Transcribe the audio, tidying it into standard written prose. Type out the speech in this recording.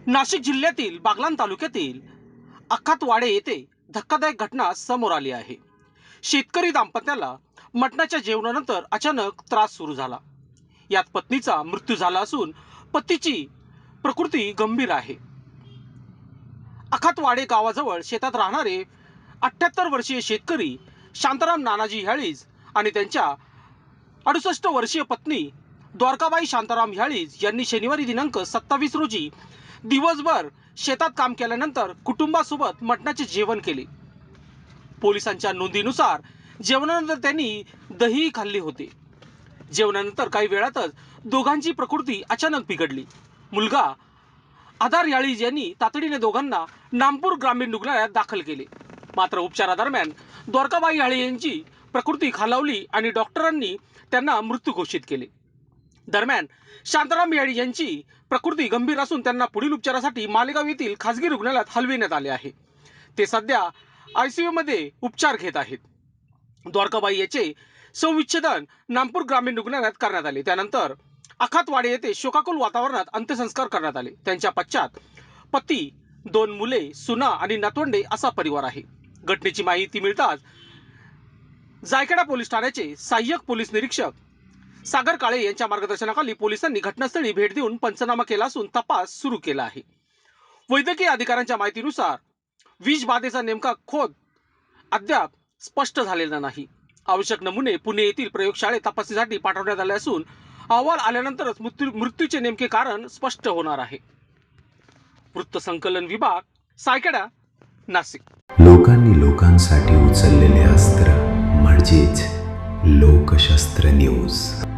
नाशिक जिल्ह्यातील बागलाण तालुक्यातील अखातवाडे येथे धक्कादायक घटना समोर आली आहे। शेतकरी दाम्पत्याला मटणाच्या जेवणानंतर अचानक त्रास सुरू झाला। यात पत्नीचा मृत्यू झाला असून पतीची प्रकृती गंभीर आहे। अखातवाडे गावाजवळ शेतात राहणारे 78 वर्षीय शेतकरी शांताराम नानाजी ह्याळीज आणि त्यांच्या 68 वर्षीय पत्नी द्वारकाबाई शांताराम ह्याळीज यांनी शनिवारी दिनांक 27 रोजी दिवसभर शेतात काम केल्यानंतर कुटुंबासोबत मटणाचे जेवण केले। पोलिसांच्या नोंदीनुसार जेवणानंतर त्यांनी दही खाल्ले होते। जेवणानंतर काही वेळातच दोघांची प्रकृती अचानक बिघडली। मुलगा आधार ह्याळीज यांनी तातडीने दोघांना नामपूर ग्रामीण रुग्णालयात दाखल केले। मात्र उपचारादरम्यान द्वारकाबाई ह्याळीज यांची प्रकृती खालावली आणि डॉक्टरांनी त्यांना मृत्यू घोषित केले। दरम्यान शांताराम ह्याळीज यांची प्रकृती गंभीर असून त्यांना पुढील उपचारासाठी मालेगाव येथील खासगी रुग्णालयात हलविण्यात आले आहे। ते सध्या आयसीयू मध्ये उपचार घेत आहेत। द्वारकाबाई याचे शवविच्छेदन नामपूर ग्रामीण रुग्णालयात करण्यात आले। त्यानंतर अखातवाडे येथे शोकाकुल वातावरणात अंत्यसंस्कार करण्यात आले। त्यांच्या पश्चात पती, 2 मुले, सुना आणि नातवंडे असा परिवार आहे। घटनेची माहिती मिळताच जायखेडा पोलीस ठाण्याचे सहाय्यक पोलीस निरीक्षक सागर काळे यांच्या मार्गदर्शनाखाली पोलिसांनी घटनास्थळी भेट देऊन पंचनामा केला असून तपास सुरू केला आहे। वैद्यकीय अधिकाऱ्यांच्या माहितीनुसार विष बाधेचा नेमका खोद अद्याप स्पष्ट झालेला नाही। आवश्यक नमुने पुणे येथील प्रयोगशाळेत तपासणीसाठी पाठवण्यात आले असून अहवाल आल्यानंतरच मृत्यूचे नेमके कारण स्पष्ट होणार आहे। वृत्तसंकलन विभाग, सायखेडा, नाशिक। लोकांनी लोकांसाठी उचललेले अस्त्र म्हणजेच लोकशास्त्र न्यूज।